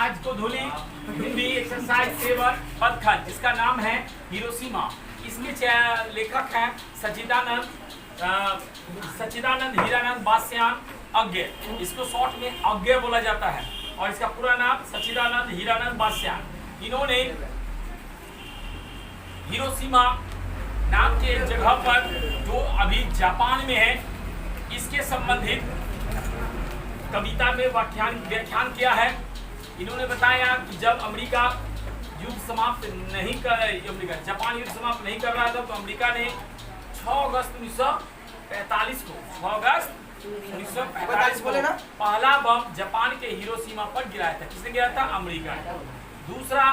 आज को धुली हिंदी एक्सरसाइज 7 पदखंड जिसका नाम है हिरोशिमा। इसके लेखक हैं सच्चिदानंद हीरानंद बास्यान अज्ञ। इसको शॉर्ट में अज्ञ बोला जाता है और इसका पूरा नाम सच्चिदानंद हीरानंद बास्यान। इन्होंने हिरोशिमा नाम के एक जगह पर जो अभी जापान में है इसके संबंधित कविता में व्याख्यान किया है। इन्होंने बताया कि जब अमेरिका युद्ध समाप्त नहीं कर जापान युद्ध समाप्त नहीं कर रहा था तो अमेरिका ने 6 अगस्त 1945 को पहला बम जापान के हिरोशिमा पर गिराया था। किसने गिराया था? अमेरिका ने। दूसरा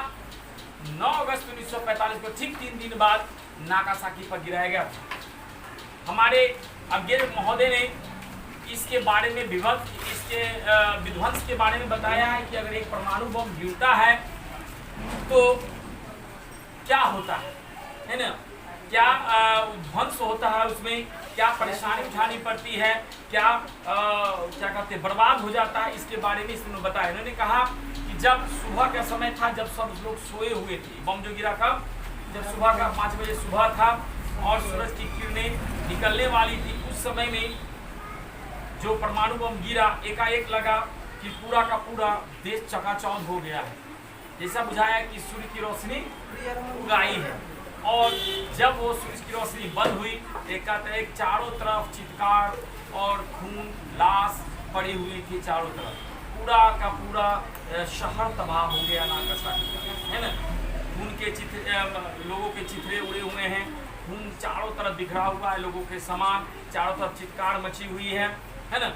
9 अगस्त 1945 को ठीक 3 दिन बाद नागासाकी पर गिराया गया था। हमारे अज्ञ महोदय ने इसके बारे में विध्वंस के बारे में बताया है कि अगर एक परमाणु बम गिरता है तो क्या होता है ना, क्या ध्वंस होता है, उसमें क्या परेशानी उठानी पड़ती है, क्या कहते हैं बर्बाद हो जाता है, इसके बारे में इसने बताया। इन्होंने कहा कि जब सुबह का समय था, जब सब लोग सोए हुए थे, बम जो गिरा था जब सुबह का 5 बजे सुबह था और सूरज की किरणें निकलने वाली थी, उस समय में जो परमाणु बम गिरा एकाएक लगा कि पूरा का पूरा देश चकाचौंध हो गया है। जैसा बुझाया कि सूर्य की रोशनी उगाई है और जब वो सूरज की रोशनी बंद हुई एकाएक चारों तरफ चित्कार और खून लाश पड़ी हुई थी। चारों तरफ पूरा का पूरा शहर तबाह हो गया नागासाकी, है ना। खून के लोगों के चिथड़े उड़े हुए हैं, खून चारों तरफ बिखरा हुआ है, लोगों के सामान चारों तरफ चित्कार मची हुई है ना।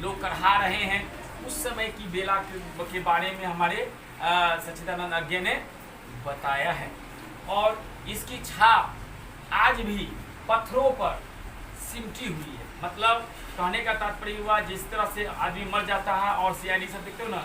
लोग करहा रहे हैं। उस समय की बेला के बारे में हमारे सच्चिदानंद अज्ञ ने बताया है और इसकी छाप आज भी पत्थरों पर सिमटी हुई है। मतलब कहने का तात्पर्य हुआ जिस तरह से आदमी मर जाता है और सीआईडी सब देखते हो ना,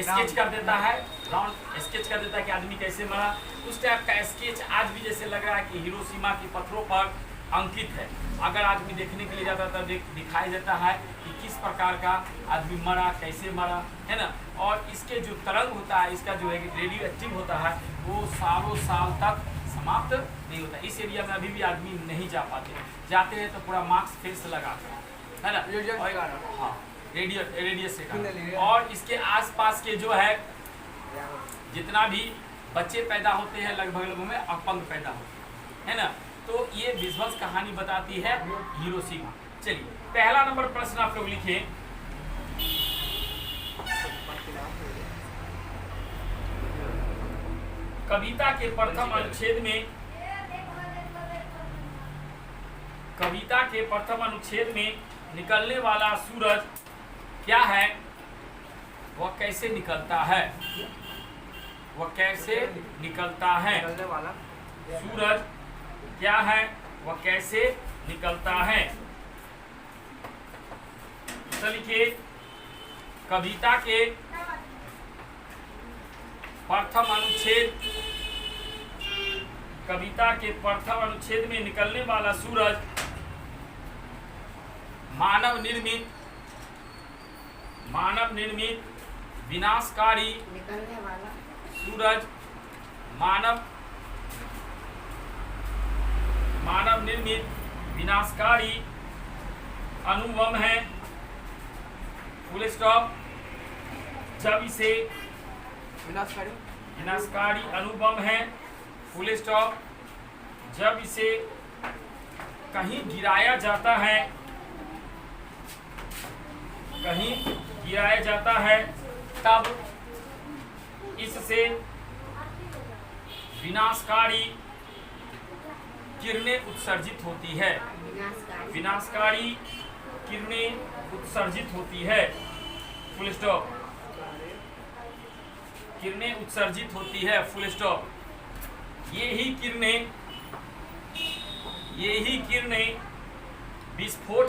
स्केच कर देता है, राउंड स्केच कर देता है कि आदमी कैसे मरा, उस टाइप का स्केच आज भी जैसे लग रहा है कि हिरोशिमा की पत्थरों पर अंकित है। अगर आदमी देखने के लिए जाता है तो दिखाई देता है कि किस प्रकार का आदमी मरा, कैसे मरा, है ना। और इसके जो तरंग होता है, इसका जो रेडियो एक्टिव होता है, वो सालों साल तक समाप्त नहीं होता। इस एरिया में अभी भी आदमी नहीं जा पाते, जाते हैं तो पूरा मास्क फेस लगाते हैं, है ना। हाँ, रेडियो से। और इसके आसपास के जो है जितना भी बच्चे पैदा होते हैं लगभग लोगों में अपंग पैदा होते हैं, है ना। तो ये विध्वंस कहानी बताती है हिरोशिमा। चलिए पहला नंबर प्रश्न आप लोग लिखिए। कविता के प्रथम अनुच्छेद में निकलने वाला सूरज क्या है? वह कैसे निकलता है? वह कैसे निकलता है? सूरज क्या है? वह कैसे निकलता है? तो लिखिए कविता के प्रथम अनुच्छेद में निकलने वाला सूरज मानव निर्मित विनाशकारी सूरज मानव निर्मित विनाशकारी अणुबम है। Full stop. जब इसे विनाशकारी अणुबम है, फुल स्टॉप। जब इसे कहीं गिराया जाता है तब इससे विनाशकारी किरणें उत्सर्जित होती है। विनाशकारी किरणें उत्सर्जित होती है। Full stop. किरणें उत्सर्जित होती है। Full stop. यही किरणें विस्फोट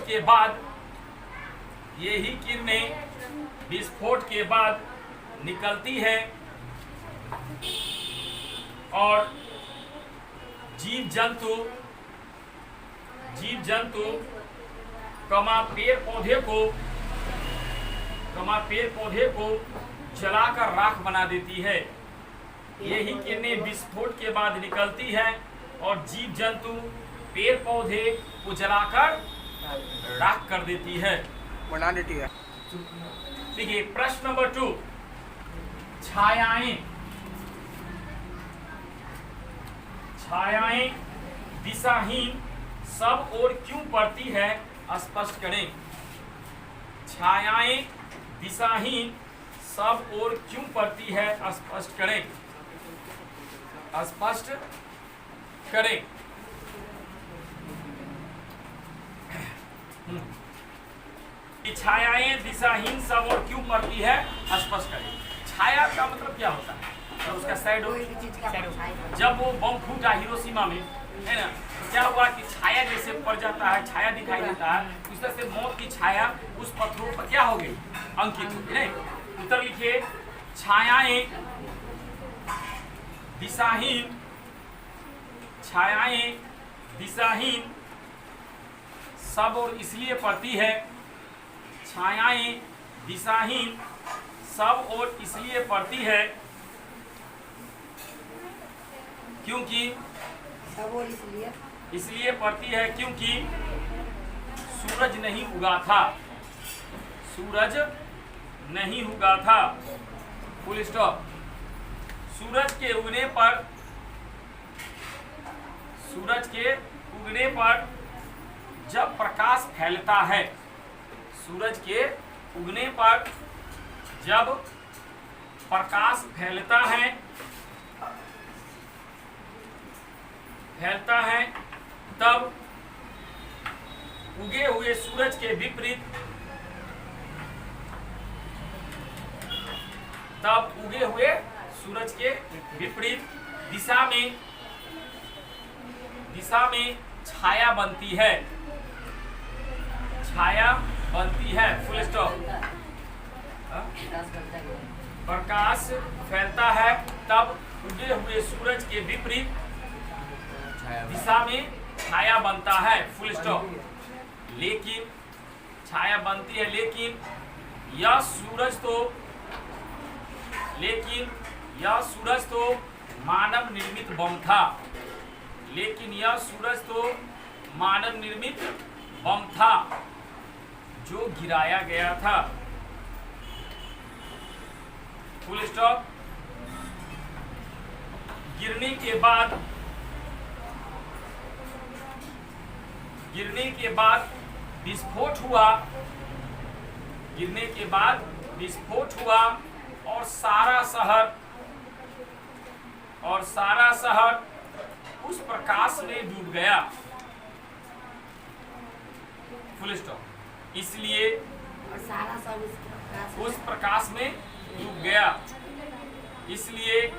के बाद निकलती है और जीव जंतु पेड़ पौधे को पेड़ पौधे को जलाकर राख बना देती है। यही किरणें विस्फोट के बाद निकलती है और जीव जंतु पेड़ पौधे को जलाकर राख कर देती है, बना देती है। देखिए प्रश्न नंबर 2, छायाएं दिशाहीन सब ओर क्यों पड़ती है, स्पष्ट करें। छायाएं दिशाहीन सब ओर क्यों पड़ती है, स्पष्ट करें, स्पष्ट करें। छायाएं दिशाहीन सब ओर क्यों पड़ती है, स्पष्ट करें। छाया का मतलब क्या होता है, तो उसका शैडो। जब वो बम फूटा हिरोशिमा में, है ना, तो क्या हुआ कि छाया जैसे पड़ जाता है, छाया दिखाई देता है, उस तरह से मौत की छाया उस पत्थरों पर क्या हो गई, अंकित हो गई। उत्तर लिखिए, छायाएं दिशाहीन सब और इसलिए पड़ती है। छायाएं दिशाहीन सब और इसलिए पड़ती है क्योंकि इसलिए पड़ती है क्योंकि सूरज नहीं उगा था, सूरज नहीं उगा था, फुल स्टॉप। सूरज के उगने पर जब प्रकाश फैलता है, सूरज के उगने पर जब प्रकाश फैलता है तब उगे हुए सूरज के विपरीत दिशा में छाया बनती है, फुल स्टॉप। प्रकाश फैलता है तब उगे हुए सूरज के विपरीत दिशा में छाया बनता है, फुल स्टॉप। लेकिन छाया बनती है, लेकिन यह सूरज तो मानव निर्मित बम था, जो गिराया गया था, फुल स्टॉप। गिरने के बाद विस्फोट हुआ और सारा शहर उस प्रकाश में डूब गया, फुल स्टॉप। इसलिए उस प्रकाश में डूब गया, इसलिए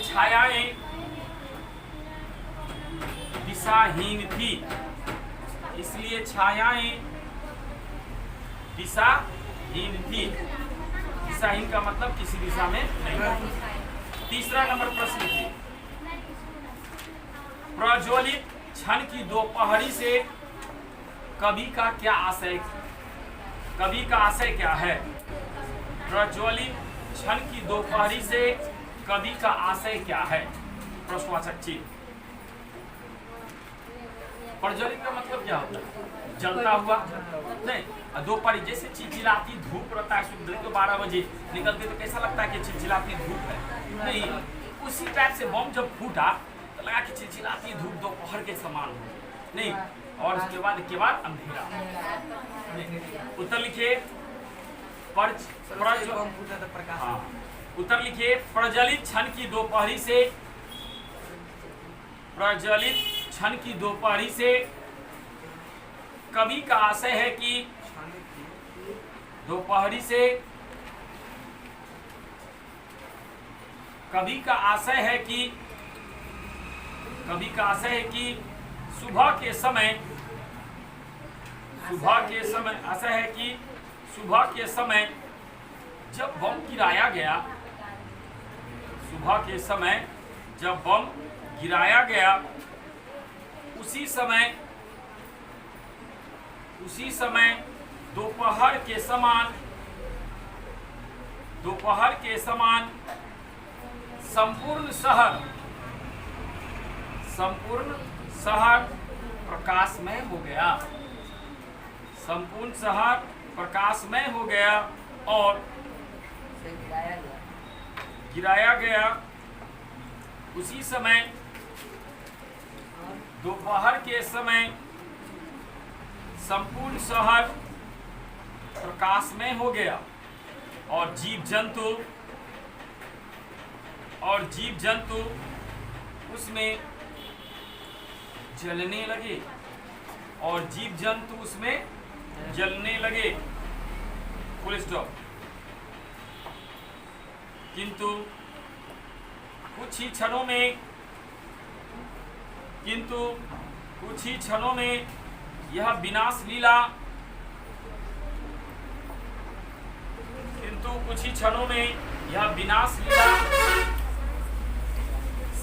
छायाएं दिशाहीन थी, दिशाहीन का मतलब किसी दिशा में नहीं। तीसरा नंबर प्रश्न है, प्रज्वलित क्षण की दोपहरी से कवि का आशय क्या है? प्रज्वलित क्षण की दोपहरी से कवि का आशय क्या है? प्रश्नवाचक चिन्ह। प्रज्वलित का मतलब क्या होता है? जलता हुआ नहीं, दोपहरी जैसे चिलचिलाती धूप रहता है, सुबह तो 12 बजे निकलते तो कैसा लगता है कि चिलचिलाती धूप है, नहीं, उसी टाइप से बम जब फूटा तो लगा कि चिलचिलाती धूप दोपहर के समान हो, नहीं, और उसके बाद अंधेरा। उत्तर लिखिए, उत्तर लिखिए, प्रज्वलित क्षण की दोपहरी से कवि का आशय है कि सुबह के समय जब बम गिराया गया, उसी समय उसी समय दोपहर के समान संपूर्ण शहर प्रकाशमय हो गया। संपूर्ण शहर प्रकाशमय हो गया और गिराया गया। उसी समय दोपहर के समय संपूर्ण शहर प्रकाशमय हो गया और जीव जंतु उसमें जलने लगे। Full stop. किंतु कुछ ही क्षणों में यह विनाश लीला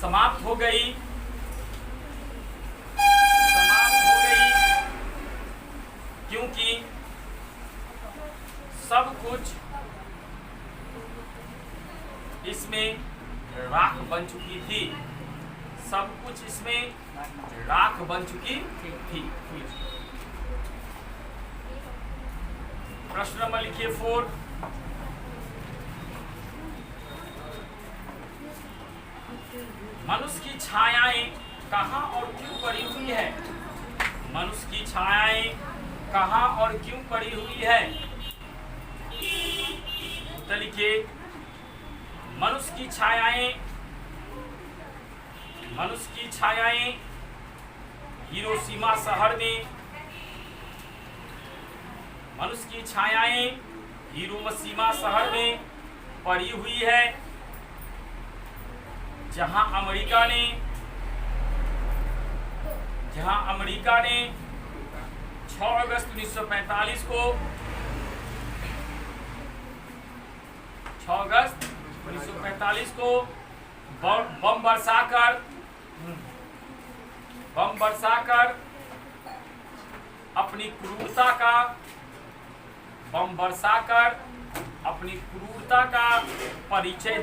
समाप्त हो गई। क्योंकि सब कुछ इसमें राख बन चुकी थी। प्रश्न नंबर लिखिए 4। मनुष्य की छायाएं कहाँ और क्यों पड़ी हुई है? मनुष्य की छायाएं कहाँ और क्यों पड़ी हुई है? उत्तर लिखिए। मनुष्य की छायाएं हिरोशिमा शहर में पड़ी हुई है, जहां अमेरिका ने 6 अगस्त 1945 को 6 अगस्त 1945 को बम बरसाकर अपनी क्रूरता का परिचय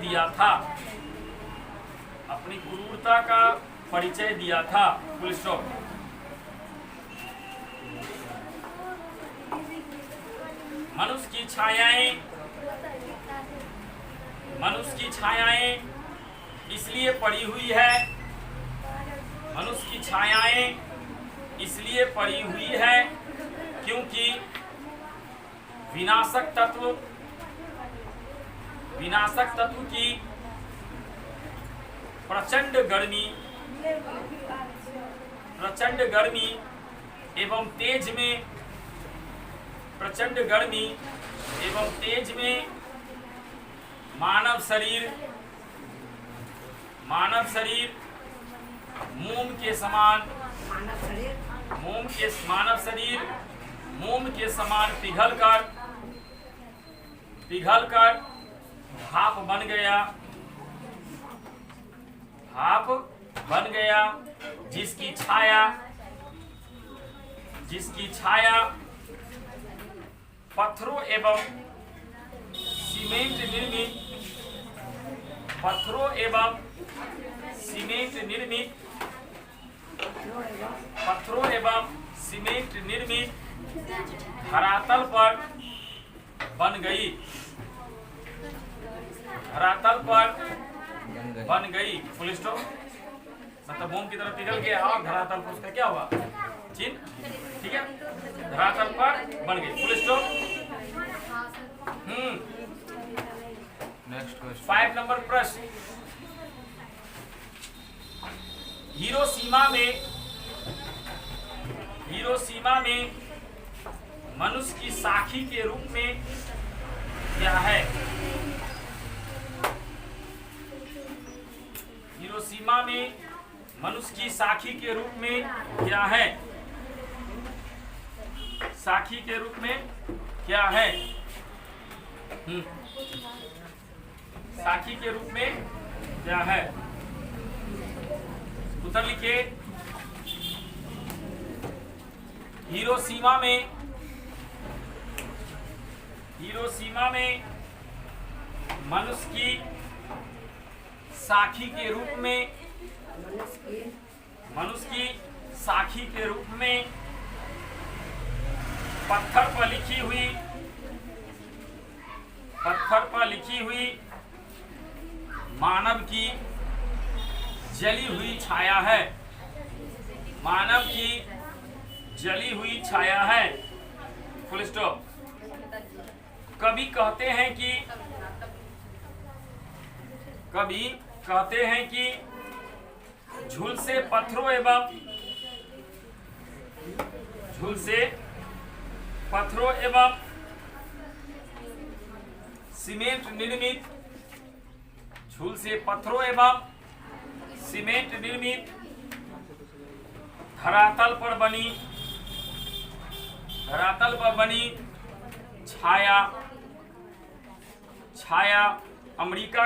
दिया था। Full stop. मनुष्य की छायाएं इसलिए पड़ी हुई है क्योंकि विनाशक तत्व की प्रचंड गर्मी एवं तेज में मानव शरीर मोम के समान पिघलकर भाप बन गया, जिसकी छाया पत्थरों एवं सीमेंट निर्मित धरातल पर बन गई। Full stop. मतलब मोम की तरफ पिघल गया और धरातल पर उसका क्या हुआ? चिन्ह। ठीक है, धरातल पर बन गई। Full stop. Next question 5 number प्रश्न। हिरोशिमा में मनुष्य की साखी के रूप में क्या है? हिरोशिमा में मनुष्य की साखी के रूप में क्या है? साखी के रूप में क्या है? साखी के रूप में क्या है? उत्तर लिखिए। हिरोशिमा में हिरोशिमा में मनुष्य की साखी के रूप में पत्थर पर लिखी हुई मानव की जली हुई छाया है। Full stop. कभी कहते हैं कि झुलसे पत्थरों एवं सीमेंट निर्मित धरातल पर बनी छाया अमेरिका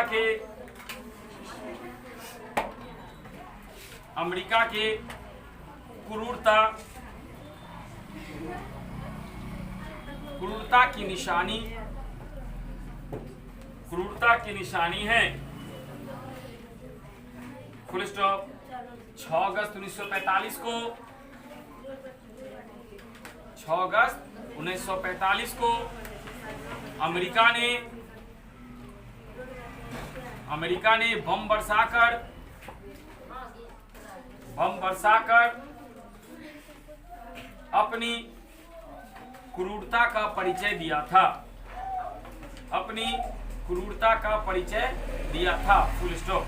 के क्रूरता की निशानी है। Full stop. 6 अगस्त 1945 को अमेरिका ने बम बरसाकर अपनी क्रूरता का परिचय दिया था। Full stop.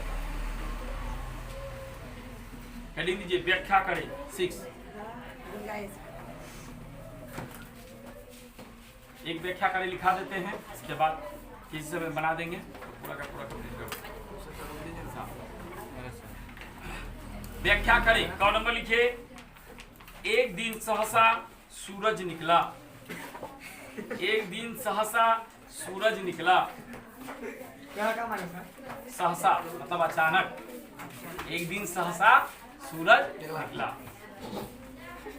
हेडिंग दीजिए, व्याख्या करें। 6 एक व्याख्या करें लिखा देते हैं, इसके बाद किसी समय बना देंगे पूरा का पूरा कंप्लीट करो। व्याख्या करें। क नंबर लिखिए। एक दिन सहसा सूरज निकला। सहसा मतलब अचानक। एक दिन सहसा सूरज निकला।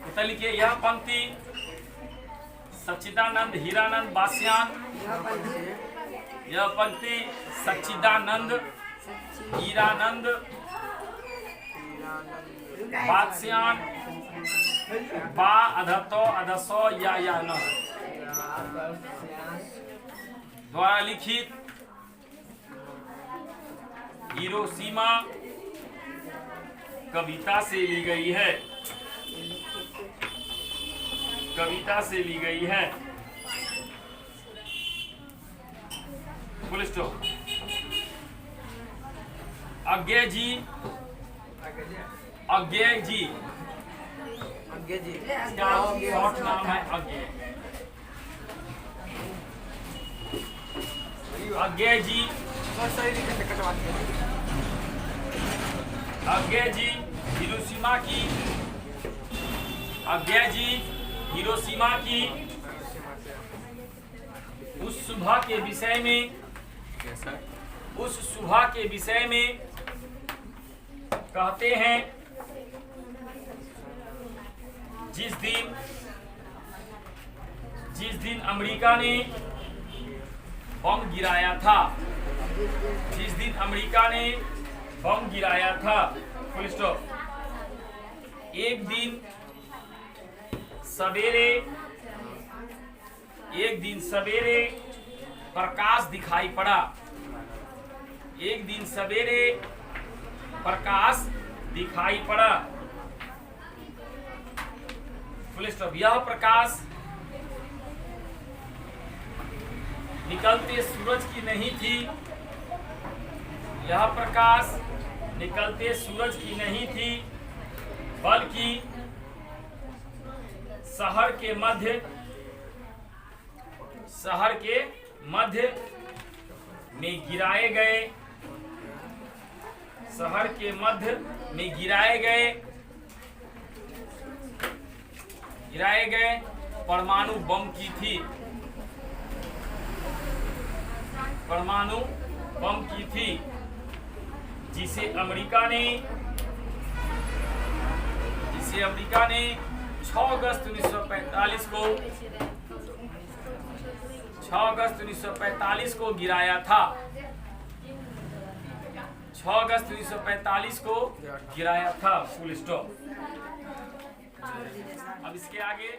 उत्तर लिखिए। यह पंक्ति सच्चिदानंद हीरानंद बास्यान बादशान बा अधतो अधसो या न द्वारा लिखित हिरोशिमा कविता से ली गई है। Full stop. Agyeya ji short नाम है अज्ञेय जी हिरोशिमा की उस सुबह के विषय में कहते हैं जिस दिन अमेरिका ने बम गिराया था। Full stop. एक दिन सवेरे प्रकाश दिखाई पड़ा। Full stop. यह प्रकाश निकलते सूरज की नहीं थी बल्कि शहर के मध्य में गिराए गए परमाणु बम की थी जिसे अमेरिका ने 6 अगस्त 1945 को 6 अगस्त 1945 को गिराया था। 6 अगस्त 1945 को गिराया था, फुल स्टॉप। अब इसके आगे